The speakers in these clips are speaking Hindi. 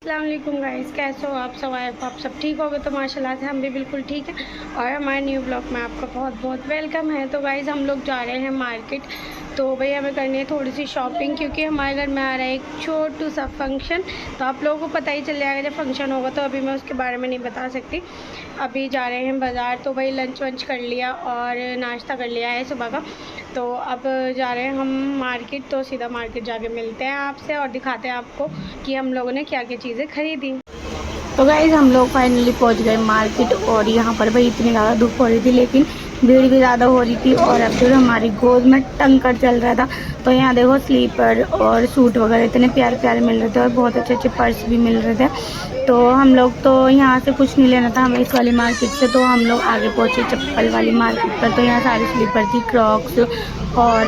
अस्सलाम वालेकुम गाइस, कैसे हो आप सब? आप सब ठीक होगे तो माशाल्लाह से हम भी बिल्कुल ठीक है। और हमारे न्यू ब्लॉग में आपका बहुत बहुत वेलकम है। तो गाइस हम लोग जा रहे हैं मार्केट। तो भाई हमें करनी है थोड़ी सी शॉपिंग, क्योंकि हमारे घर में आ रहा है एक छोटू सा फंक्शन। तो आप लोगों को पता ही चल जाएगा जब फंक्शन होगा, तो अभी मैं उसके बारे में नहीं बता सकती। अभी जा रहे हैं बाज़ार। तो भाई लंच वंच कर लिया और नाश्ता कर लिया है सुबह का। तो अब जा रहे हैं हम मार्केट। तो सीधा मार्केट जाके मिलते हैं आपसे और दिखाते हैं आपको कि हम लोगों ने क्या क्या चीज़ें खरीदी। तो गाइज़ हम लोग फाइनली पहुंच गए मार्केट। और यहाँ पर भाई इतनी ज़्यादा धूप हो रही थी, लेकिन भीड़ भी ज़्यादा हो रही थी और अब्दुल हमारी गोद में टंकर चल रहा था। तो यहाँ देखो स्लीपर और सूट वगैरह इतने प्यारे प्यारे मिल रहे थे और बहुत अच्छे अच्छे पर्स भी मिल रहे थे। तो हम लोग तो यहाँ से कुछ नहीं लेना था हमें इस वाली मार्केट से, तो हम लोग आगे पहुँचे चप्पल वाली मार्केट पर। तो यहाँ सारी स्लीपर थी, क्रॉक्स और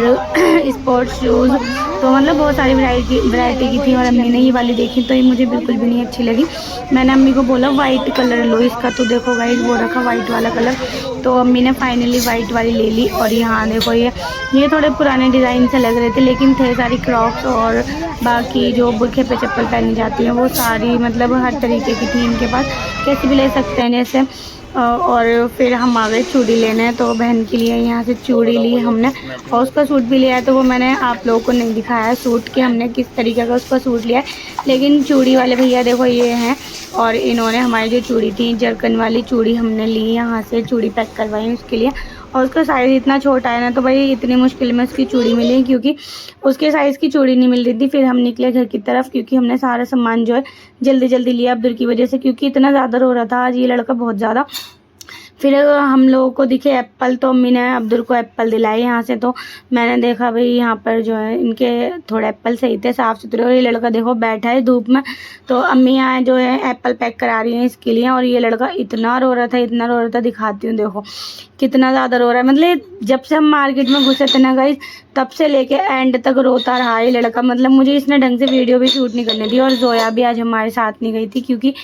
स्पोर्ट्स शूज़। तो मतलब बहुत सारी वैरायटी की थी। और अम्मी ने ये वाली देखी तो ये मुझे बिल्कुल भी नहीं अच्छी लगी। मैंने अम्मी को बोला वाइट कलर लो इसका, तो देखो गाइस वो रखा वाइट वाला कलर। तो अम्मी ने फाइनली वाइट वाली ले ली। और यहाँ देखो ये थोड़े पुराने डिज़ाइन से लग रहे थे, लेकिन थे सारी क्रॉक्स और बाकी जो बुरखे पे चप्पल पहनी जाती हैं वो सारी मतलब हर तरीके की थी इनके पास, कैसी भी ले सकते हैं जैसे। और फिर हम आ गए चूड़ी लेने। तो बहन के लिए यहाँ से चूड़ी ली हमने और उसका सूट भी लिया है। तो वो मैंने आप लोगों को नहीं दिखाया है सूट कि हमने किस तरीके का उसका सूट लिया है, लेकिन चूड़ी वाले भैया देखो ये हैं। और इन्होंने हमारी जो चूड़ी थी जरकन वाली चूड़ी हमने ली, यहाँ से चूड़ी पैक करवाई उसके लिए। और उसका साइज़ इतना छोटा है ना, तो भाई इतनी मुश्किल में उसकी चूड़ी मिली, क्योंकि उसके साइज़ की चूड़ी नहीं मिल रही थी। फिर हम निकले घर की तरफ, क्योंकि हमने सारा सामान जो है जल्दी जल्दी लिया अब्दुल की वजह से, क्योंकि इतना ज़्यादा रो रहा था आज ये लड़का बहुत ज़्यादा। फिर हम लोगों को दिखे एप्पल, तो अम्मी ने अब्दुल को एप्पल दिलाए यहाँ से। तो मैंने देखा भाई यहाँ पर जो है इनके थोड़े एप्पल सही थे, साफ़ सुथरे। और ये लड़का देखो बैठा है धूप में। तो अम्मी यहाँ जो है एप्पल पैक करा रही हैं इसके लिए। और ये लड़का इतना रो रहा था, इतना रो रहा था, दिखाती हूँ देखो कितना ज़्यादा रो रहा है। मतलब जब से हम मार्केट में घुसे थे ना गाइस, तब से लेके एंड तक रोता रहा ये लड़का। मतलब मुझे इसने ढंग से वीडियो भी शूट नहीं करने दी। और जोया भी आज हमारे साथ नहीं गई थी, क्योंकि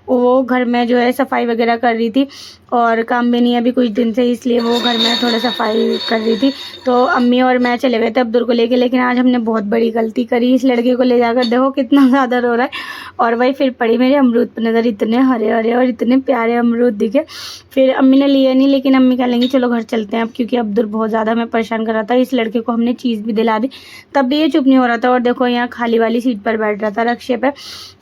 वो घर में जो है सफाई वगैरह कर रही थी और काम भी नहीं है अभी कुछ दिन से, इसलिए वो घर में थोड़ा सफाई कर रही थी। तो अम्मी और मैं चले गए थे अब्दुल को लेके। लेकिन आज हमने बहुत बड़ी गलती करी, इस लड़के को ले जाकर देखो कितना ज़्यादा रो रहा है। और भाई फिर पड़ी मेरे अमरूद पर नज़र, इतने हरे हरे और इतने प्यारे अमरूद दिखे। फिर अम्मी ने लिए नहीं, लेकिन अम्मी कह लेंगी चलो घर चलते हैं अब, क्योंकि अब्दुल बहुत ज़्यादा हमें परेशान कर रहा था। इस लड़के को हमने चीज़ भी दिला दी, तब भी ये चुप नहीं हो रहा था। और देखो यहाँ खाली वाली सीट पर बैठ रहा था रक्शे पर।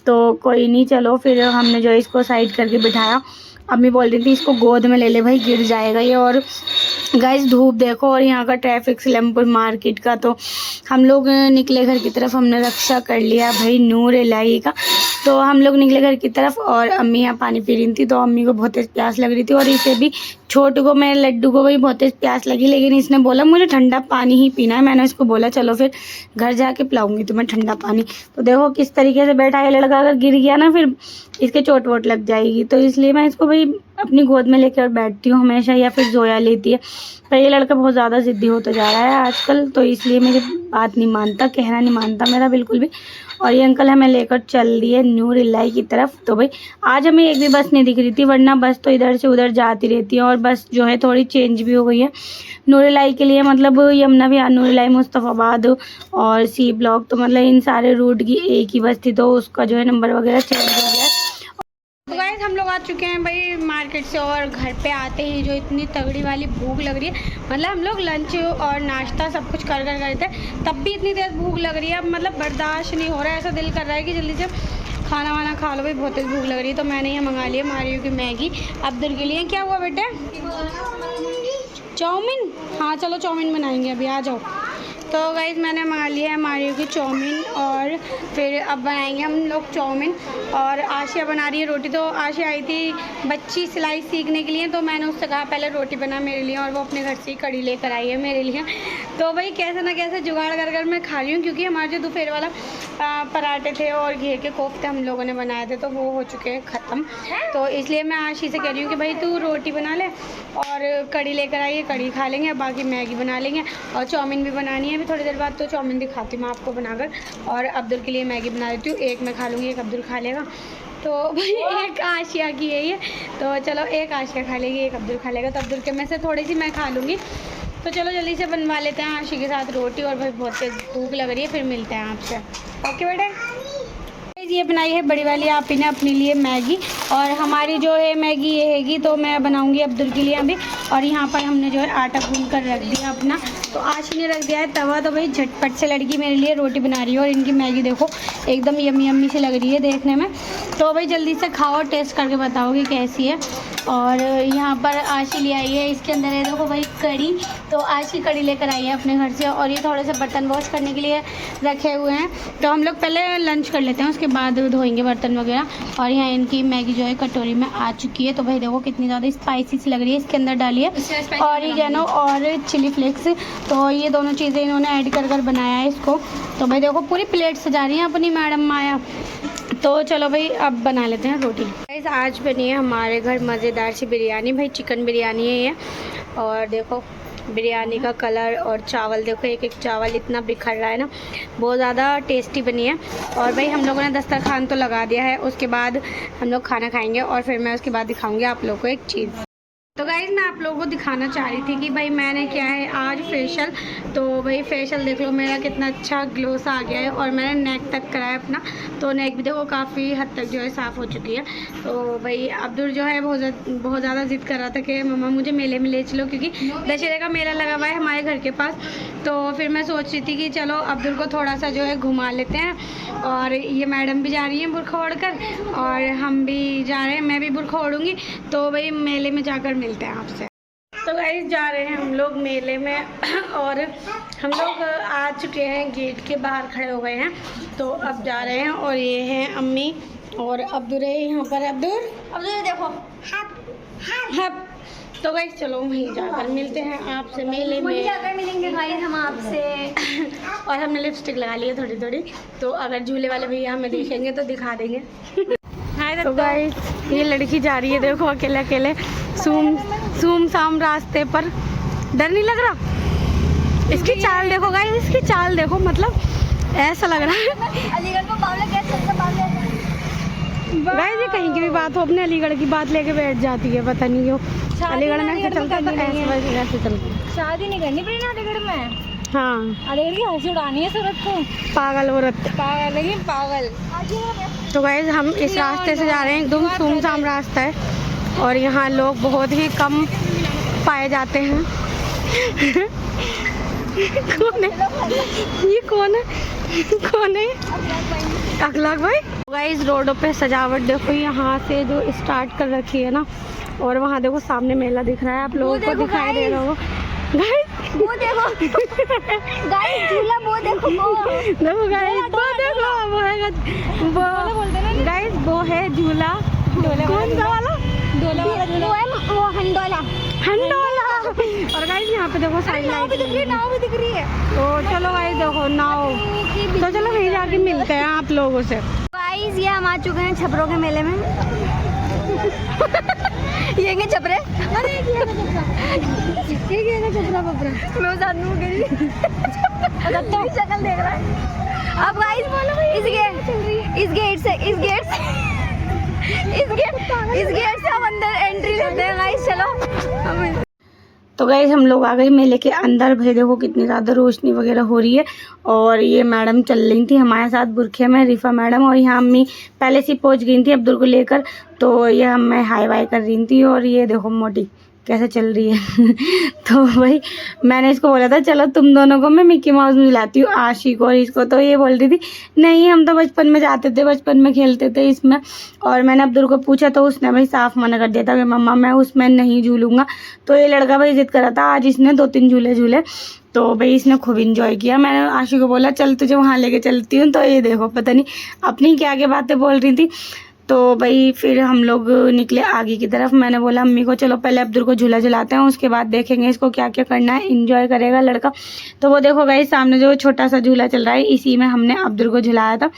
तो कोई नहीं, चलो फिर हमने जो है इसको साइड करके बिठाया। अम्मी बोल रही थी इसको गोद में ले ले भाई, गिर जाएगा ये। और गाइस धूप देखो और यहाँ का ट्रैफिक सिलमपुर मार्केट का। तो हम लोग निकले घर की तरफ, हमने रक्षा कर लिया भाई नूर इलाही का। तो हम लोग निकले घर की तरफ और अम्मी यहाँ पानी पी रही थी। तो अम्मी को बहुत तेज प्यास लग रही थी और इसे भी, छोटू को, मेरे लड्डू को भी बहुत तेज प्यास लगी। लेकिन इसने बोला मुझे ठंडा पानी ही पीना है। मैंने इसको बोला चलो फिर घर जाके पिलाऊंगी तुम्हें ठंडा पानी। तो देखो किस तरीके से बैठा है लड़का, अगर गिर गया ना फिर इसके चोट वोट लग जाएगी। तो इसलिए मैं इसको भाई अपनी गोद में लेकर बैठती हूँ हमेशा, या फिर जोया लेती है। पर ये लड़का बहुत ज़्यादा ज़िद्दी होता जा रहा है आजकल, तो इसलिए मेरी बात नहीं मानता, कहना नहीं मानता मेरा बिल्कुल भी। और ये अंकल हमें लेकर चल दिए नूर इलाही की तरफ। तो भाई आज हमें एक भी बस नहीं दिख रही थी, वरना बस तो इधर से उधर जाती रहती है। और बस जो है थोड़ी चेंज भी हो गई है नूर इलाही के लिए, मतलब यमुना विहार, नूर इलाही, मुस्तफ़ाबाद और सी ब्लॉक। तो मतलब इन सारे रूट की एक ही बस थी, तो उसका जो है नंबर वगैरह चेंज हो गया। तो गाइस हम लोग आ चुके हैं भाई मार्केट से। और घर पे आते ही जो इतनी तगड़ी वाली भूख लग रही है, मतलब हम लोग लंच और नाश्ता सब कुछ कर गए थे, तब भी इतनी तेज़ भूख लग रही है। अब मतलब बर्दाश्त नहीं हो रहा है, ऐसा दिल कर रहा है कि जल्दी से खाना वाना खा लो भाई, बहुत तेज़ भूख लग रही है। तो मैंने ये मंगा लिया मारियो की मैगी अब्दुल के लिए। क्या हुआ बेटे? चाउमीन? हाँ चलो चाउमीन बनाएंगे अभी, आ जाओ। तो गाइस मैंने मंगा लिया है मारियो की चाउमीन और फिर अब बनाएंगे हम लोग चाउमीन। और आशिया बना रही है रोटी। तो आशिया आई थी बच्ची सिलाई सीखने के लिए, तो मैंने उससे कहा पहले रोटी बना मेरे लिए, और वो अपने घर से ही कड़ी लेकर आई है मेरे लिए। तो भाई कैसे ना कैसे जुगाड़ कर कर मैं खा रही हूँ, क्योंकि हमारे जो दोपहर वाला पराठे थे और घेर के कोफ्ते हम लोगों ने बनाए थे, तो वो हो चुके हैं ख़त्म। तो इसलिए मैं आशी से कह रही हूँ कि भाई तू रोटी बना ले और कड़ी लेकर आइए, कड़ी खा लेंगे, बाकी मैगी बना लेंगे। और चाउमीन भी बनानी है अभी थोड़ी देर बाद, तो चाउमीन दिखाती हूँ मैं आपको बनाकर। और अब्दुल के लिए मैगी बना देती हूँ, एक मैं खा लूँगी, एक अब्दुल खा लेगा। तो भाई एक आशिया की है ये, तो चलो एक आशिया खा लेगी, एक अब्दुल खा लेगा। तो अब्दुल के में से थोड़ी सी मैं खा लूँगी। तो चलो जल्दी से बनवा लेते हैं आशी के साथ रोटी। और भाई बहुत तेज़ भूख लग रही है, फिर मिलते हैं आपसे। ओके बेटे। ये बनाई है बड़ी वाली आपी ने अपने लिए मैगी, और हमारी जो है मैगी ये हैगी तो मैं बनाऊंगी अब्दुल के लिए अभी। और यहाँ पर हमने जो है आटा गूंद कर रख दिया अपना, तो आशी ने रख दिया है तवा। तो भाई झटपट से लड़की मेरे लिए रोटी बना रही है, और इनकी मैगी देखो एकदम यम्मी यम्मी सी लग रही है देखने में। तो भाई जल्दी से खाओ, टेस्ट करके बताओ कि कैसी है। और यहाँ पर आशी ले आई है, इसके अंदर है देखो भाई कड़ी, तो आशी कड़ी लेकर आई है अपने घर से। और ये थोड़े से बर्तन वॉश करने के लिए रखे हुए हैं, तो हम लोग पहले लंच कर लेते हैं, उसके बाद धोएंगे बर्तन वगैरह। और यहाँ इनकी मैगी जो है कटोरी में आ चुकी है। तो भाई देखो कितनी ज़्यादा स्पाइसी सी लग रही है, इसके अंदर डाली है ऑरिगेनो और चिली फ्लेक्स, तो ये दोनों चीज़ें इन्होंने ऐड कर बनाया है इसको। तो भाई देखो पूरी प्लेट सजा रही है अपनी मैडम माया। तो चलो भाई अब बना लेते हैं रोटी। गाइस आज बनी है हमारे घर मज़ेदार सी बिरयानी, भाई चिकन बिरयानी है ये। और देखो बिरयानी का कलर और चावल देखो, एक एक चावल इतना बिखर रहा है ना, बहुत ज़्यादा टेस्टी बनी है। और भाई हम लोगों ने दस्तरखान तो लगा दिया है, उसके बाद हम लोग खाना खाएंगे, और फिर मैं उसके बाद दिखाऊंगी आप लोगों को एक चीज़। तो गाइज़ मैं आप लोगों को दिखाना चाह रही थी कि भाई मैंने किया है आज फेशियल। तो भाई फेशियल देख लो मेरा कितना अच्छा ग्लो सा आ गया है, और मैंने नेक तक कराया अपना, तो नेक भी देखो काफ़ी हद तक जो है साफ़ हो चुकी है। तो भाई अब्दुल जो है बहुत ज़्यादा ज़िद कर रहा था कि मम्मा मुझे मेले में ले चलो, क्योंकि दशहरे का मेला लगा हुआ है हमारे घर के पास। तो फिर मैं सोच रही थी कि चलो अब्दुल को थोड़ा सा जो है घुमा लेते हैं, और ये मैडम भी जा रही हैं बुर्खा ओढ़ कर, और हम भी जा रहे हैं, मैं भी बुर्खा ओढ़ूँगी। तो भाई मेले में जाकर मिलते हैं आपसे। तो गाइस जा रहे हैं हम लोग मेले में, और हम लोग आ चुके हैं, गेट के बाहर खड़े हो गए हैं। तो अब जा रहे हैं, और ये हैं अम्मी और अब्दुल है यहाँ पर। अब्दुल देखो हप। तो गाइस चलो वहीं जाकर मिलते हैं आपसे मेले में, जाकर मिलेंगे गाइस हम आपसे। और हमने लिपस्टिक लगा ली है थोड़ी थोड़ी, तो अगर झूले वाले भैया हमें देखेंगे तो दिखा देंगे। तो गाइस ये लड़की जा रही है देखो अकेले अकेले सूम साम रास्ते पर, डर नहीं लग रहा? इसकी चाल देखो गाइस, इसकी चाल देखो, मतलब ऐसा लग रहा है अलीगढ़ को बावला कैसे गाइस, ये कहीं की भी बात हो अपने अलीगढ़ की बात लेके बैठ जाती है, पता नहीं क्यों। अलीगढ़ में ऐसे चलता था, ऐसे चलता। शादी नहीं करनी पड़ी ना अलीगढ़ में। हाँ अलीगढ़ की हंसी उड़ानी है सूरत को, पागल औरत, पागल नहीं पागल। तो गाइस हम इस रास्ते से जा रहे हैं, एकदम सुनसान रास्ता है, और यहाँ लोग बहुत ही कम पाए जाते हैं। कौन है ये? कौन है अखलाक भाई? गाइस रोडों पे सजावट देखो, यहाँ से जो स्टार्ट कर रखी है ना, और वहाँ देखो सामने मेला दिख रहा है, आप लोगों को दिखाई दे रहा होगा। वो देखो गाइस झूला, वो देखो गाइस, वो है गाइस, वो है झूला। कौन सा वाला? वो हंडोला। और गाइस यहाँ पे देखो साइड लाइट भी दिख रही है, नाव भी दिख रही है। तो चलो गाइस देखो नाव, तो चलो वहीं जाके मिलते हैं आप लोगों से। गाइस ये हम आ चुके हैं छपरों के मेले में। ये छपरे, अरे ये छपरा बपरा, मैं उस आदमी को गई शक्ल देख रहा है। अब गाइस बोलो इस गेट से हम अंदर एंट्री लेते हैं गाइस, चलो। तो गाइस हम लोग आ गए मेले के अंदर। भाई देखो कितनी ज़्यादा रोशनी वगैरह हो रही है, और ये मैडम चल रही थी हमारे साथ बुरखे में, रिफा मैडम, और यहाँ अम्मी पहले से पहुँच गई थी अब्दुल को लेकर। तो ये मैं हाई वाई कर रही थी, और ये देखो मोटी कैसे चल रही है। तो भाई मैंने इसको बोला था चलो तुम दोनों को मैं मिक्की माउस में दिलाती हूँ, आशी को और इसको। तो ये बोल रही थी नहीं हम तो बचपन में जाते थे, बचपन में खेलते थे इसमें। और मैंने अब्दुल को पूछा तो उसने भाई साफ मना कर दिया था कि मम्मा मैं उसमें नहीं झूलूंगा। तो ये लड़का भाई जिद कर रहा था, आज इसने 2-3 झूले झूले, तो भाई इसने खूब इंजॉय किया। मैंने आशी को बोला चल तुझे वहाँ लेके चलती हूँ, तो ये देखो पता नहीं अपनी क्या क्या बातें बोल रही थी। तो भाई फिर हम लोग निकले आगे की तरफ। मैंने बोला अम्मी को चलो पहले अब्दुल को झूला झुलाते हैं, उसके बाद देखेंगे इसको क्या क्या करना है, इंजॉय करेगा लड़का। तो वो देखो भाई सामने जो छोटा सा झूला चल रहा है, इसी में हमने अब्दुल को झुलाया था।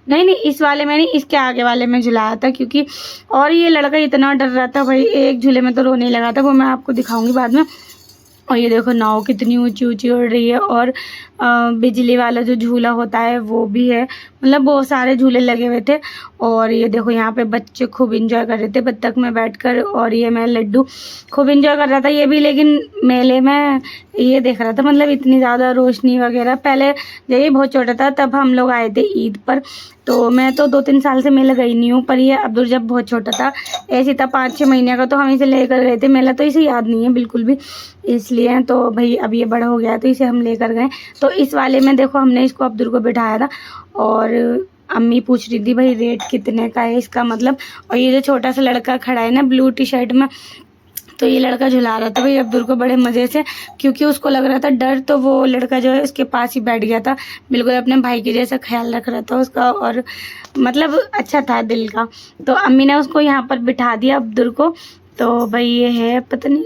नहीं इस वाले में नहीं, इसके आगे वाले में झुलाया था, क्योंकि और ये लड़का इतना डर रहा था भाई, एक झूले में तो रोने लगा था, वो मैं आपको दिखाऊंगी बाद में। और ये देखो नाव कितनी ऊंची ऊंची उड़ रही है, और बिजली वाला जो झूला होता है वो भी है, मतलब बहुत सारे झूले लगे हुए थे। और ये देखो यहाँ पे बच्चे खूब इंजॉय कर रहे थे बत्तख में बैठकर। और ये मैं लड्डू खूब इंजॉय कर रहा था ये भी, लेकिन मेले में ये देख रहा था मतलब इतनी ज़्यादा रोशनी वगैरह। पहले जब ये बहुत छोटा था तब हम लोग आए थे ईद पर, तो मैं तो 2-3 साल से मेला गई नहीं हूँ। पर ये अब्दुल जब बहुत छोटा था, ऐसे था 5-6 महीने का, तो हम इसे लेकर गए थे मेला, तो इसे याद नहीं है बिल्कुल भी, इसलिए तो भाई अब ये बड़ा हो गया तो इसे हम लेकर गए। तो इस वाले में देखो हमने इसको अब्दुल को बिठाया था, और अम्मी पूछ रही थी भाई रेट कितने का है इसका मतलब। और ये जो छोटा सा लड़का खड़ा है ना ब्लू टी शर्ट में, तो ये लड़का झुला रहा था भाई अब्दुल को बड़े मज़े से, क्योंकि उसको लग रहा था डर, तो वो लड़का जो है उसके पास ही बैठ गया था, बिल्कुल अपने भाई के जैसा ख्याल रख रहा था उसका, और मतलब अच्छा था दिल का। तो अम्मी ने उसको यहाँ पर बिठा दिया अब्दुल को। तो भाई ये है पता नहीं,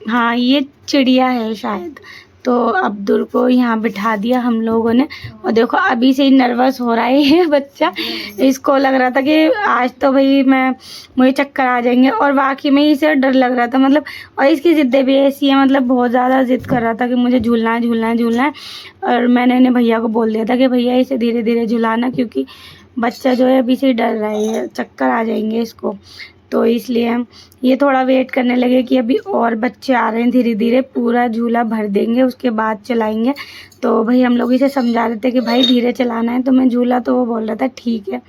हाँ ये चिड़िया है शायद, तो अब्दुल को यहाँ बिठा दिया हम लोगों ने। और देखो अभी से ही नर्वस हो रहा है ये बच्चा, इसको लग रहा था कि आज तो भाई मुझे चक्कर आ जाएंगे, और वाकई में इसे डर लग रहा था मतलब। और इसकी ज़िद्दें भी ऐसी है, मतलब बहुत ज़्यादा ज़िद कर रहा था कि मुझे झूलना है झूलना है झूलना है। और मैंने इन्हें भैया को बोल दिया था कि भैया इसे धीरे धीरे झुलाना, क्योंकि बच्चा जो है अभी से डर रहा है, चक्कर आ जाएंगे इसको। तो इसलिए हम ये थोड़ा वेट करने लगे कि अभी और बच्चे आ रहे हैं, धीरे धीरे पूरा झूला भर देंगे उसके बाद चलाएंगे। तो भाई हम लोग इसे समझा रहे थे कि भाई धीरे चलाना है तुम्हें झूला, तो वो बोल रहा था ठीक है।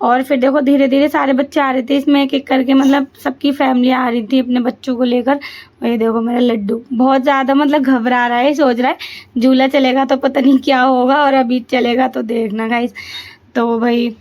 और फिर देखो धीरे धीरे सारे बच्चे आ रहे थे इसमें एक एक करके, मतलब सबकी फैमिली आ रही थी अपने बच्चों को लेकर। और ये देखो मेरा लड्डू बहुत ज़्यादा मतलब घबरा रहा है, सोच रहा है झूला चलेगा तो पता नहीं क्या होगा, और अभी चलेगा तो देखना गाइस। तो भाई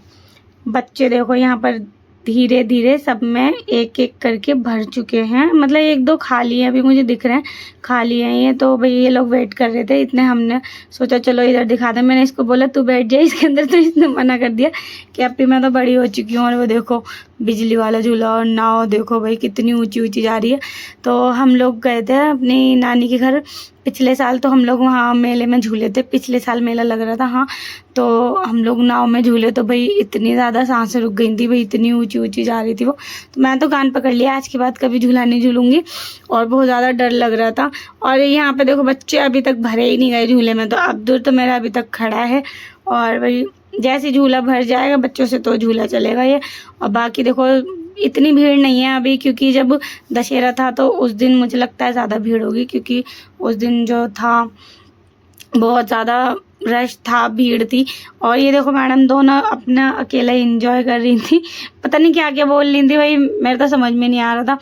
बच्चे देखो यहाँ पर धीरे धीरे सब में एक एक करके भर चुके हैं, मतलब 1-2 खाली हैं अभी मुझे दिख रहे हैं, खाली हैं ये। तो भाई ये लोग वेट कर रहे थे, इतने हमने सोचा चलो इधर दिखा दे। मैंने इसको बोला तू बैठ जाए इसके अंदर, तो इसने मना कर दिया कि अब मैं तो बड़ी हो चुकी हूँ। और वो देखो बिजली वाला झूला और नाव देखो भाई कितनी ऊंची ऊंची जा रही है। तो हम लोग गए थे अपनी नानी के घर पिछले साल, तो हम लोग वहाँ मेले में झूले थे, पिछले साल मेला लग रहा था हाँ। तो हम लोग नाव में झूले, तो भाई इतनी ज़्यादा सांसें रुक गई थी भाई, इतनी ऊंची ऊंची जा रही थी वो। तो मैं तो कान पकड़ लिया आज के बाद कभी झूला नहीं झूलूंगी, और बहुत ज़्यादा डर लग रहा था। और यहाँ पे देखो बच्चे अभी तक भरे ही नहीं गए झूले में, तो अब्दुल तो मेरा अभी तक खड़ा है। और भाई जैसे झूला भर जाएगा बच्चों से तो झूला चलेगा ये। और बाकी देखो इतनी भीड़ नहीं है अभी, क्योंकि जब दशहरा था तो उस दिन मुझे लगता है ज़्यादा भीड़ होगी, क्योंकि उस दिन जो था बहुत ज़्यादा रश था, भीड़ थी। और ये देखो मैडम दोनों अपना अकेला एंजॉय कर रही थी, पता नहीं क्या क्या बोल रही थी भाई, मेरे तो समझ में नहीं आ रहा था।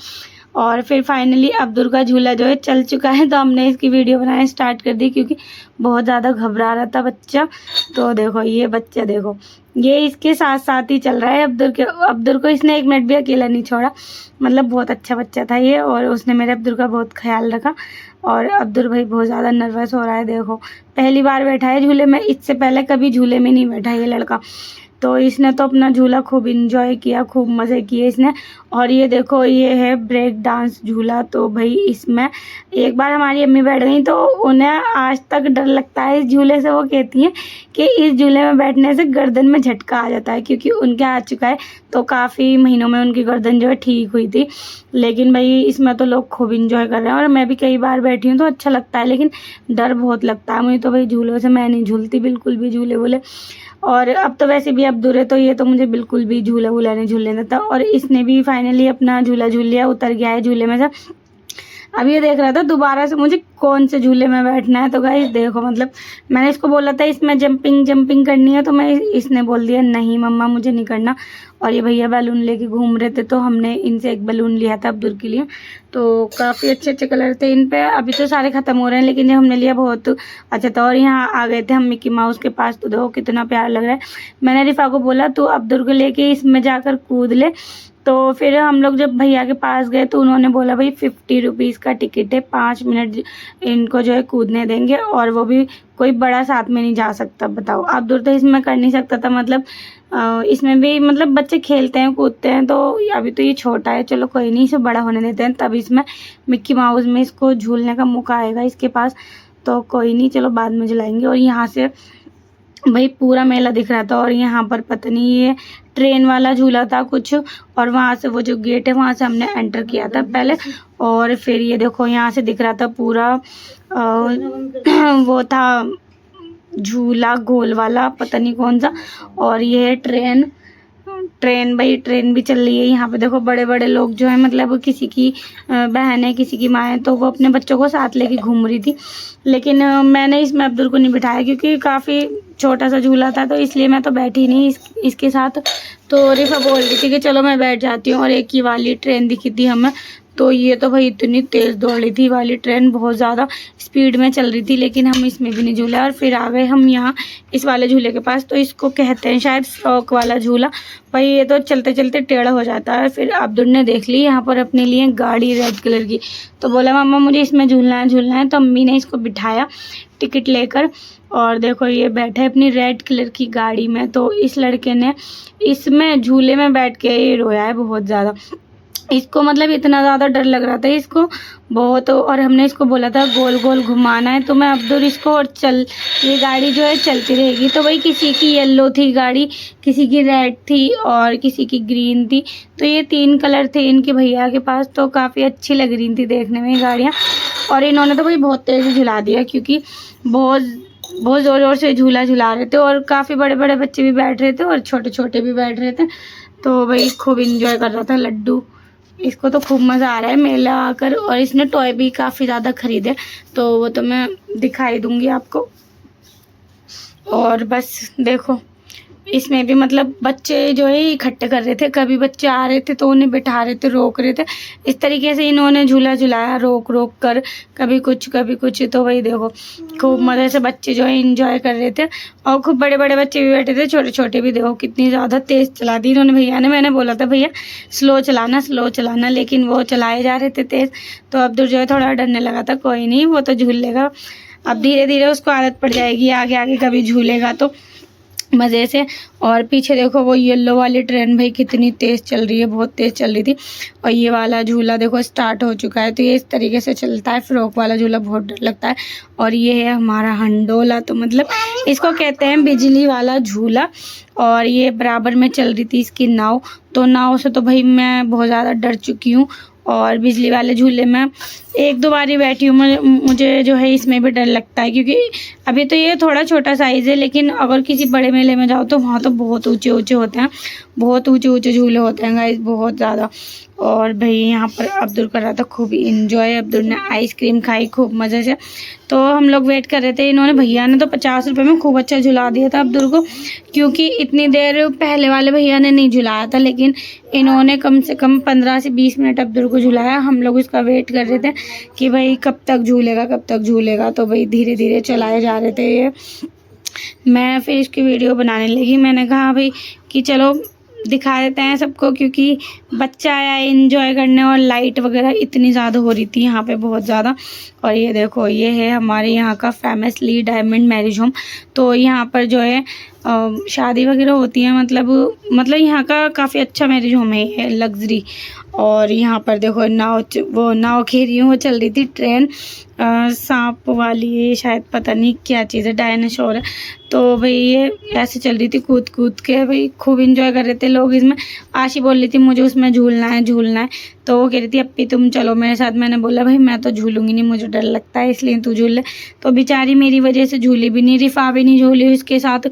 और फिर फाइनली अब्दुल का झूला जो है चल चुका है, तो हमने इसकी वीडियो बनाना स्टार्ट कर दी, क्योंकि बहुत ज़्यादा घबरा रहा था बच्चा। तो देखो ये बच्चा देखो ये इसके साथ साथ ही चल रहा है अब्दुल को इसने 1 मिनट भी अकेला नहीं छोड़ा, मतलब बहुत अच्छा बच्चा था ये, और उसने मेरे अब्दुल का बहुत ख्याल रखा। और अब्दुल भाई बहुत ज़्यादा नर्वस हो रहा है, देखो पहली बार बैठा है झूले में, इससे पहले कभी झूले में नहीं बैठा ये लड़का। तो इसने तो अपना झूला खूब इंजॉय किया, खूब मज़े किए इसने। और ये देखो ये है ब्रेक डांस झूला, तो भाई इसमें एक बार हमारी अम्मी बैठ गई तो उन्हें आज तक डर लगता है इस झूले से। वो कहती हैं कि इस झूले में बैठने से गर्दन में झटका आ जाता है, क्योंकि उनके आ चुका है, तो काफ़ी महीनों में उनकी गर्दन जो है ठीक हुई थी। लेकिन भाई इसमें तो लोग खूब इंजॉय कर रहे हैं, और मैं भी कई बार बैठी हूँ तो अच्छा लगता है, लेकिन डर बहुत लगता है मुझे तो भाई झूलों से, मैं नहीं झूलती बिल्कुल भी झूले वूले। और अब तो वैसे भी अब्दुल है तो ये तो मुझे बिल्कुल भी झूला वूला नहीं झूलने देता। और इसने भी फाइनली अपना झूला झूल लिया, उतर गया है झूले में से। अब ये देख रहा था दोबारा से मुझे कौन से झूले में बैठना है। तो गाइस देखो मतलब मैंने इसको बोला था इसमें जंपिंग करनी है, तो इसने बोल दिया नहीं मम्मा मुझे नहीं करना। और ये भैया बैलून लेके घूम रहे थे, तो हमने इनसे एक बैलून लिया था अब्दुल के लिए, तो काफ़ी अच्छे अच्छे कलर थे इन पे। अभी तो सारे ख़त्म हो रहे हैं, लेकिन जब हमने लिया बहुत अच्छा था। और यहाँ आ गए थे हम मिक्की माउस के पास, तो देखो कितना प्यार लग रहा है। मैंने रिफा को बोला तू अब्दुल को लेके इसमें जाकर कूद ले। तो फिर हम लोग जब भैया के पास गए तो उन्होंने बोला भाई 50 रुपीज़ का टिकट है, 5 मिनट इनको जो है कूदने देंगे, और वो भी कोई बड़ा साथ में नहीं जा सकता। बताओ अब्दुल तो इसमें कर नहीं सकता था, मतलब इसमें भी मतलब बच्चे खेलते हैं कूदते हैं, तो अभी तो ये छोटा है, चलो कोई नहीं इसे बड़ा होने देते हैं, तब इसमें मिक्की माउस में इसको झूलने का मौका आएगा इसके पास, तो कोई नहीं चलो बाद में झुलाएंगे। और यहाँ से भाई पूरा मेला दिख रहा था, और यहाँ पर पता नहीं ये ट्रेन वाला झूला था कुछ, और वहाँ से वो जो गेट है वहाँ से हमने एंटर किया था पहले। और फिर ये देखो यहाँ से दिख रहा था पूरा वो था झूला गोल वाला, पता नहीं कौन सा। और ये है ट्रेन भाई, ट्रेन भी चल रही है। यहाँ पे देखो बड़े बड़े लोग जो है, मतलब किसी की बहन है, किसी की माँ है, तो वो अपने बच्चों को साथ लेके घूम रही थी। लेकिन मैंने इसमें अब्दुल को नहीं बिठाया क्योंकि काफ़ी छोटा सा झूला था, तो इसलिए मैं तो बैठी नहीं इसके साथ। तो रिफा बोल रही थी कि चलो मैं बैठ जाती हूँ। और एक ही वाली ट्रेन दिखी थी हमें, तो ये तो भाई इतनी तेज़ दौड़ रही थी वाली ट्रेन, बहुत ज़्यादा स्पीड में चल रही थी, लेकिन हम इसमें भी नहीं झूले। और फिर आ गए हम यहाँ इस वाले झूले के पास, तो इसको कहते हैं शायद फ्रॉक वाला झूला। भाई ये तो चलते चलते टेढ़ा हो जाता है। फिर अब्दुल ने देख ली यहाँ पर अपने लिए गाड़ी रेड कलर की, तो बोला मम्मा मुझे इसमें झूलना है। तो अम्मी ने इसको बिठाया टिकट लेकर, और देखो ये बैठे अपनी रेड कलर की गाड़ी में। तो इस लड़के ने इसमें झूले में बैठ के ये रोया है बहुत ज़्यादा। इसको मतलब इतना ज़्यादा डर लग रहा था इसको बहुत। और हमने इसको बोला था गोल गोल घुमाना है, तो मैं अब्दुल इसको, और ये गाड़ी जो है चलती रहेगी। तो भाई किसी की येलो थी गाड़ी, किसी की रेड थी और किसी की ग्रीन थी। तो ये 3 कलर थे इनके भैया के पास, तो काफ़ी अच्छी लग रही थी देखने में गाड़ियाँ। और इन्होंने तो भाई बहुत तेज़ झुला दिया, क्योंकि बहुत ज़ोर ज़ोर से झूला झुला रहे थे। और काफ़ी बड़े बड़े बच्चे भी बैठ रहे थे और छोटे छोटे भी बैठ रहे थे। तो भाई खूब इंजॉय कर रहा था लड्डू, इसको तो खूब मज़ा आ रहा है मेला आकर। और इसने टॉय भी काफ़ी ज़्यादा ख़रीदे, तो वो तो मैं दिखाई दूँगी आपको। और बस देखो इसमें भी मतलब बच्चे जो है इकट्ठे कर रहे थे, कभी बच्चे आ रहे थे तो उन्हें बिठा रहे थे, रोक रहे थे। इस तरीके से इन्होंने झूला झुलाया रोक रोक कर, कभी कुछ कभी कुछ। तो वही देखो खूब मज़े से बच्चे जो है इंजॉय कर रहे थे। और खूब बड़े बड़े बच्चे भी बैठे थे, छोटे छोटे भी। देखो कितनी ज़्यादा तेज़ चला दी इन्होंने भैया ने। मैंने बोला था भैया स्लो चलाना, लेकिन वो चलाए जा रहे थे तेज़। तो अब्दुल जो है थोड़ा डरने लगा था, कोई नहीं वो तो झूल लेगा, अब धीरे धीरे उसको आदत पड़ जाएगी, आगे आगे कभी झूलेगा तो मज़े से। और पीछे देखो वो येलो वाली ट्रेन भाई कितनी तेज़ चल रही है, बहुत तेज़ चल रही थी। और ये वाला झूला देखो स्टार्ट हो चुका है, तो ये इस तरीके से चलता है। फ्रॉक वाला झूला बहुत डर लगता है। और ये है हमारा हंडोला, तो मतलब इसको कहते हैं बिजली वाला झूला। और ये बराबर में चल रही थी इसकी नाव, तो नाव से तो भाई मैं बहुत ज़्यादा डर चुकी हूँ। और बिजली वाले झूले में 1-2 बार ही बैठी हूँ। मुझे जो है इसमें भी डर लगता है, क्योंकि अभी तो ये थोड़ा छोटा साइज़ है, लेकिन अगर किसी बड़े मेले में जाओ तो वहाँ तो बहुत ऊंचे ऊंचे होते हैं, बहुत ऊंचे ऊंचे झूले होते हैं गाइस, बहुत ज़्यादा। और भाई यहाँ पर अब्दुल कर रहा था खूब इंजॉय। अब्दुल ने आइसक्रीम खाई खूब मज़े से। तो हम लोग वेट कर रहे थे, इन्होंने भैया ने तो 50 रुपये में खूब अच्छा झुला दिया था अब्दुल को, क्योंकि इतनी देर पहले वाले भैया ने नहीं झुलाया था, लेकिन इन्होंने कम से कम 15 से 20 मिनट अब्दुल को झुलाया। हम लोग इसका वेट कर रहे थे कि भाई कब तक झूलेगा। तो भाई धीरे धीरे चलाए जा रहे थे ये। मैं फिर इसकी वीडियो बनाने लगी, मैंने कहा भाई कि चलो दिखा देते हैं सबको, क्योंकि बच्चा आया एंजॉय करने। और लाइट वगैरह इतनी ज़्यादा हो रही थी यहाँ पे, बहुत ज़्यादा। और ये देखो ये है हमारे यहाँ का फेमस ली डायमंड मैरिज होम। तो यहाँ पर जो है शादी वगैरह होती है, मतलब यहाँ का काफ़ी अच्छा मैरिज होम है, लग्जरी। और यहाँ पर देखो नाव खेल वो चल रही थी ट्रेन, सांप वाली है शायद, पता नहीं क्या चीज़ है, डायनासोर है। तो भाई ये ऐसे चल रही थी कूद कूद के, भाई खूब इंजॉय कर रहे थे लोग इसमें। आशी बोल रही थी मुझे उसमें झूलना है, तो वो कह रही थी अप्पी तुम चलो मेरे साथ। मैंने बोला भाई मैं तो झूलूंगी नहीं, मुझे डर लगता है, इसलिए तू झूल ले। तो बेचारी मेरी वजह से झूली भी नहीं, रिफा भी नहीं झूली उसके साथ।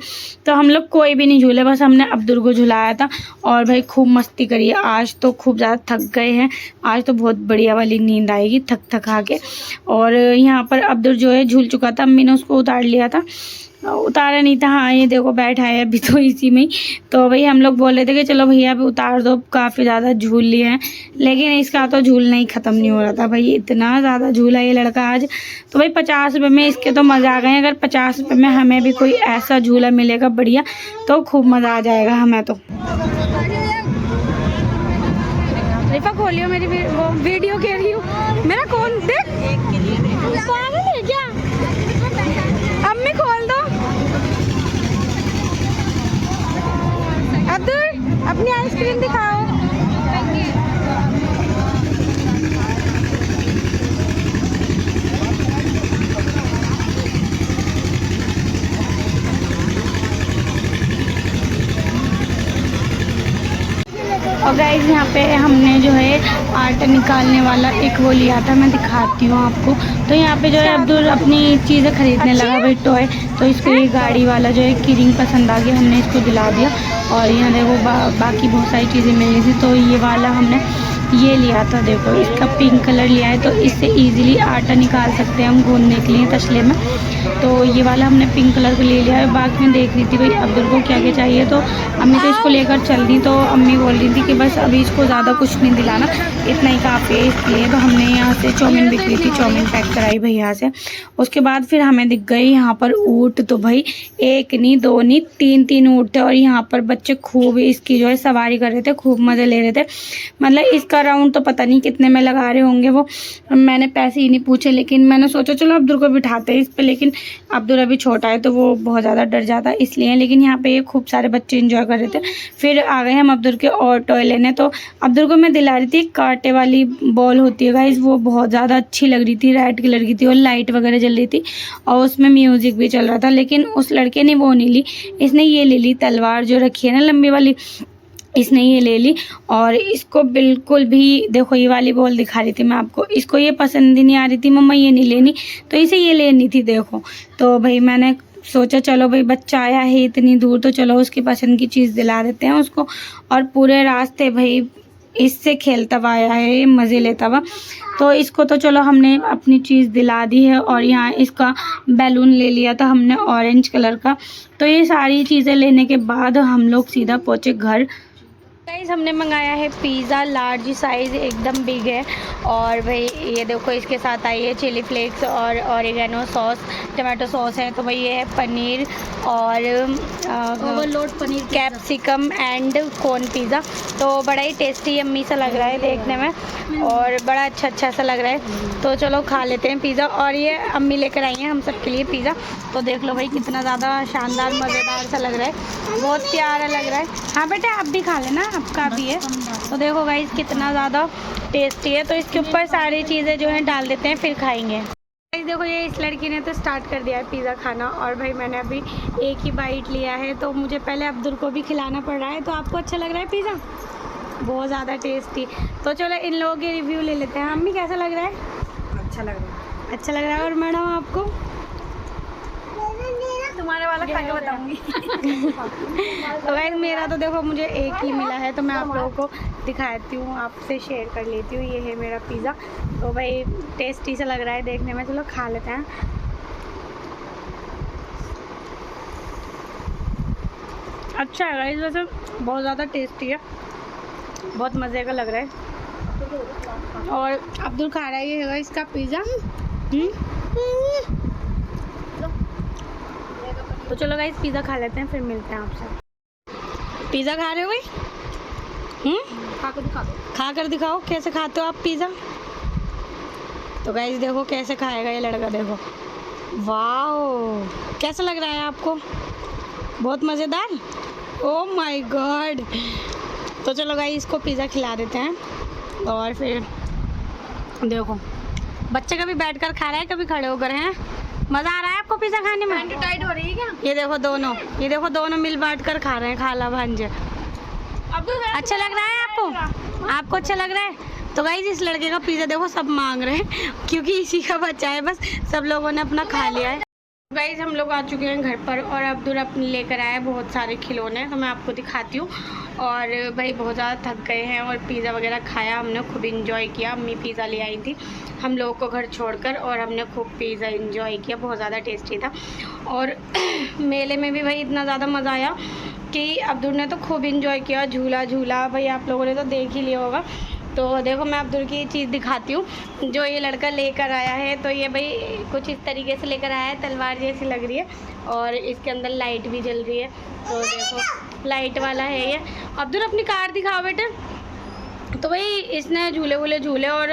तो हम लोग कोई भी नहीं झूले, बस हमने अब्दुल को झुलाया था। और भाई खूब मस्ती करी है। आज तो खूब ज़्यादा थक गए हैं, आज तो बहुत बढ़िया वाली नींद आएगी थक के। और यहाँ पर अब्दुल जो है झूल चुका था, अम्मी ने उसको उतार लिया था, उतारा नहीं था। हाँ ये देखो बैठा है अभी तो इसी में ही। तो भाई हम लोग बोल रहे थे कि चलो भैया अभी उतार दो, काफ़ी ज़्यादा झूल लिए हैं, लेकिन इसका तो झूलना ही ख़त्म नहीं हो रहा था भाई, इतना ज़्यादा झूला ये लड़का आज। तो भाई 50 रुपये में इसके तो मज़ा आ गए। अगर 50 रुपये में हमें भी कोई ऐसा झूला मिलेगा बढ़िया, तो खूब मज़ा आ जाएगा हमें तो। रिफा खोलियो मेरी वो वीडियो कह रही हूँ, मेरा कौन देख पागल है क्या? अम्मी खोल दो। अब्दुल अपनी आइसक्रीम दिखाओ। और गाइस यहाँ पे हमने जो है आटा निकालने वाला एक वो लिया था, मैं दिखाती हूँ आपको। तो यहाँ पे जो है अब्दुल अपनी चीज़ें खरीदने लगा भाई, टॉय। तो इसको ये गाड़ी वाला जो है कीरिंग पसंद आ गया, हमने इसको दिला दिया। और यहाँ देखो बाकी बहुत सारी चीज़ें मिल रही थी, तो ये वाला हमने ये लिया था। देखो इसका पिंक कलर लिया है, तो इससे इजीली आटा निकाल सकते हैं हम गूंदने के लिए तसले में। तो ये वाला हमने पिंक कलर का ले लिया है। बाकी में देख रही थी भाई अब्दुल को क्या क्या चाहिए, तो अम्मी तो इसको लेकर चल दी। तो अम्मी बोल रही थी कि बस अभी इसको ज़्यादा कुछ नहीं दिलाना, इतना ही काफ़ी है इसलिए। तो हमने यहाँ से चाउमीन बिक रही थी, चाउमीन पैक कराई भैया से। उसके बाद फिर हमें दिख गई यहाँ पर ऊँट। तो भाई एक नहीं दो नहीं तीन ऊँट थे, और यहाँ पर बच्चे खूब इसकी जो है सवारी कर रहे थे, खूब मज़े ले रहे थे। मतलब इसका राउंड तो पता नहीं कितने में लगा रहे होंगे वो, मैंने पैसे ही नहीं पूछे। लेकिन मैंने सोचा चलो अब्दुल को बिठाते हैं इस पे, लेकिन अब्दुल अभी छोटा है तो वो बहुत ज़्यादा डर जाता है इसलिए। लेकिन यहाँ पे खूब सारे बच्चे एंजॉय कर रहे थे। फिर आ गए हम अब्दुल के और टॉय लेने। तो अब्दुल को मैं दिला रही थी, कांटे वाली बॉल होती है गाइस, वो बहुत ज़्यादा अच्छी लग रही थी, रेड कलर की थी और लाइट वगैरह जल रही थी और उसमें म्यूज़िक भी चल रहा था। लेकिन उस लड़के ने वो नहीं ली, इसने ये ले ली तलवार जो रखी है ना लंबी वाली, इसने ये ले ली। और इसको बिल्कुल भी देखो ये वाली बॉल दिखा रही थी मैं आपको, इसको ये पसंद ही नहीं आ रही थी, मम्मा ये नहीं लेनी, तो इसे ये लेनी थी देखो। तो भाई मैंने सोचा चलो भाई बच्चा आया है इतनी दूर, तो चलो उसकी पसंद की चीज़ दिला देते हैं उसको। और पूरे रास्ते भाई इससे खेलता हुआ आया है, मज़े लेता हुआ। तो इसको तो चलो हमने अपनी चीज़ दिला दी है। और यहाँ इसका बैलून ले लिया था हमने ऑरेंज कलर का। तो ये सारी चीज़ें लेने के बाद हम लोग सीधा पहुँचे घर। गाइस हमने मंगाया है पिज़्ज़ा, लार्ज साइज़ एकदम बिग है। और भाई ये देखो इसके साथ आई है चिली फ्लेक्स और ऑरिगेनो सॉस, टमाटो सॉस है। तो भाई ये है पनीर और overload paneer, capsicum and cone pizza. तो बड़ा ही टेस्टी यम्मी सा लग रहा है देखने में और बड़ा अच्छा सा लग रहा है। तो चलो खा लेते हैं पिज़्ज़ा। और ये अम्मी लेकर आई हैं हम सब के लिए पिज़्ज़ा। तो देख लो भाई कितना ज़्यादा शानदार मज़ेदार सा लग रहा है, बहुत प्यारा लग रहा है। हाँ बेटा आप भी खा लेना, आपका भी है। तो देखो गाइस कितना ज़्यादा टेस्टी है। तो इसके ऊपर सारी चीज़ें जो हैं डाल देते हैं फिर खाएंगे। गाइस देखो ये इस लड़की ने तो स्टार्ट कर दिया है पिज़्ज़ा खाना, और भाई मैंने अभी एक ही बाइट लिया है। तो मुझे पहले अब्दुल को भी खिलाना पड़ रहा है। तो आपको अच्छा लग रहा है पिज़्ज़ा? बहुत ज़्यादा टेस्टी। तो चलो इन लोगों के रिव्यू ले लेते हैं। अम्मी कैसा लग रहा है? अच्छा लग रहा है, अच्छा लग रहा है। और मैडम आपको? तुम्हारे वाला खा के बताऊंगी। तो गाइस मेरा तो देखो मुझे एक ही मिला है, तो मैं आप लोगों को दिखाती हूँ, आपसे शेयर कर लेती हूँ। ये है मेरा पिज़्ज़ा। तो भाई टेस्टी सा लग रहा है देखने में, चलो खा लेते हैं। अच्छा है गाइस, वैसे बहुत ज़्यादा टेस्टी है, बहुत मज़े का लग रहा है। और अब्दुल खा रहा है, ये है इसका पिज़्ज़ा। तो चलो गाइस पिज़्ज़ा खा लेते हैं फिर मिलते हैं आपसे। पिज़्ज़ा खा रहे हो भाई? खा कर दिखा दो, खा कर दिखाओ कैसे खाते हो आप पिज़्ज़ा। तो गाइस देखो कैसे खाएगा ये लड़का, देखो वाह कैसा लग रहा है आपको? बहुत मज़ेदार, ओह माय गॉड। तो चलो गाइस इसको पिज़्ज़ा खिला देते हैं। और फिर देखो बच्चे कभी बैठकर खा रहा है कभी खड़े होकर हैं। मज़ा आ रहा है आपको पिज़्ज़ा खाने में? टाइट हो रही है क्या? ये देखो दोनों मिल बांट कर खा रहे हैं, खाला भांजे। अच्छा लग रहा है आपको? आपको अच्छा लग रहा है? तो गाइस इस लड़के का पिज़्ज़ा देखो सब मांग रहे हैं क्योंकि इसी का बच्चा है, बस सब लोगों ने अपना खा लिया है। गाइस हम लोग आ चुके हैं घर पर और अब्दुल अपने लेकर आया है बहुत सारे खिलौने, तो मैं आपको दिखाती हूँ। और भाई बहुत ज़्यादा थक गए हैं और पिज़्ज़ा वगैरह खाया हमने, खूब इंजॉय किया। अम्मी पिज़्ज़ा ले आई थी हम लोगों को घर छोड़कर और हमने खूब पिज़्ज़ा इंजॉय किया, बहुत ज़्यादा टेस्टी था। और मेले में भी भाई इतना ज़्यादा मज़ा आया कि अब्दुल ने तो खूब इंजॉय किया, झूला भाई आप लोगों ने तो देख ही लिया होगा। तो देखो मैं अब्दुल की चीज़ दिखाती हूँ जो ये लड़का लेकर आया है। तो ये भाई कुछ इस तरीके से लेकर आया है, तलवार जैसी लग रही है और इसके अंदर लाइट भी जल रही है। तो देखो लाइट वाला है ये। अब्दुल अपनी कार दिखाओ बेटे। तो भाई इसने झूले और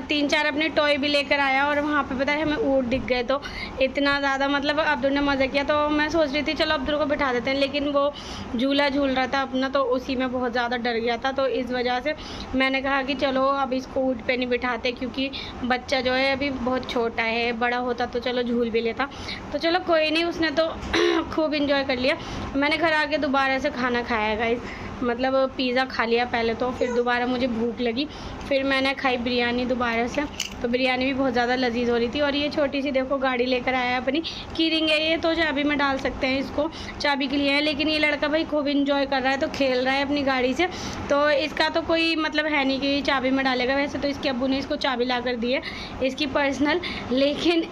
3-4 अपने टॉय भी लेकर आया और वहाँ पे पता है हमें ऊँट दिख गए। तो इतना ज़्यादा मतलब अब्दुल ने मज़ा किया। तो मैं सोच रही थी चलो अब्दुल को बिठा देते हैं, लेकिन वो झूला झूल रहा था अपना, तो उसी में बहुत ज़्यादा डर गया था। तो इस वजह से मैंने कहा कि चलो अब इसको ऊँट पे नहीं बिठाते, क्योंकि बच्चा जो है अभी बहुत छोटा है, बड़ा होता तो चलो झूल भी लेता। तो चलो कोई नहीं, उसने तो खूब इंजॉय कर लिया। मैंने घर आके दोबारा से खाना खाया गाइस, मतलब पिज़्ज़ा खा लिया पहले तो, फिर दोबारा मुझे भूख लगी, फिर मैंने खाई बिरयानी दोबारा से। तो बिरयानी भी बहुत ज़्यादा लजीज हो रही थी। और ये छोटी सी देखो गाड़ी लेकर आया है अपनी, की रिंग है ये, तो चाबी में डाल सकते हैं इसको, चाबी के लिए है। लेकिन ये लड़का भाई खूब इंजॉय कर रहा है, तो खेल रहा है अपनी गाड़ी से, तो इसका तो कोई मतलब है नहीं कि चाबी में डालेगा। वैसे तो इसके अब्बू ने इसको चाबी ला कर दी है, इसकी पर्सनल, लेकिन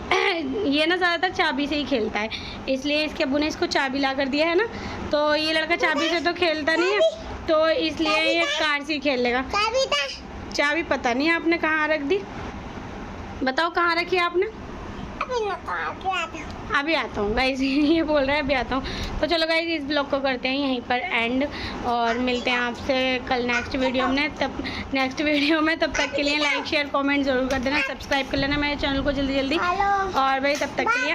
ये ना ज़्यादातर चाबी से ही खेलता है, इसलिए इसके अब्बू ने इसको चाबी ला कर दिया है ना। तो ये लड़का चाबी से तो खेलता नहीं है, तो इसलिए ये कार से ही खेल लेगा। चाबी पता नहीं आपने कहाँ रख दी, बताओ कहाँ रखी आपने? अभी आता हूँ गाइस, ये बोल रहा है अभी आता हूँ। तो चलो गाइस इस ब्लॉग को करते हैं यहीं पर एंड, और मिलते हैं आपसे कल नेक्स्ट वीडियो में। तब तक के लिए लाइक शेयर कमेंट ज़रूर कर देना, सब्सक्राइब कर लेना मेरे चैनल को जल्दी जल्दी। और भाई तब तक के लिए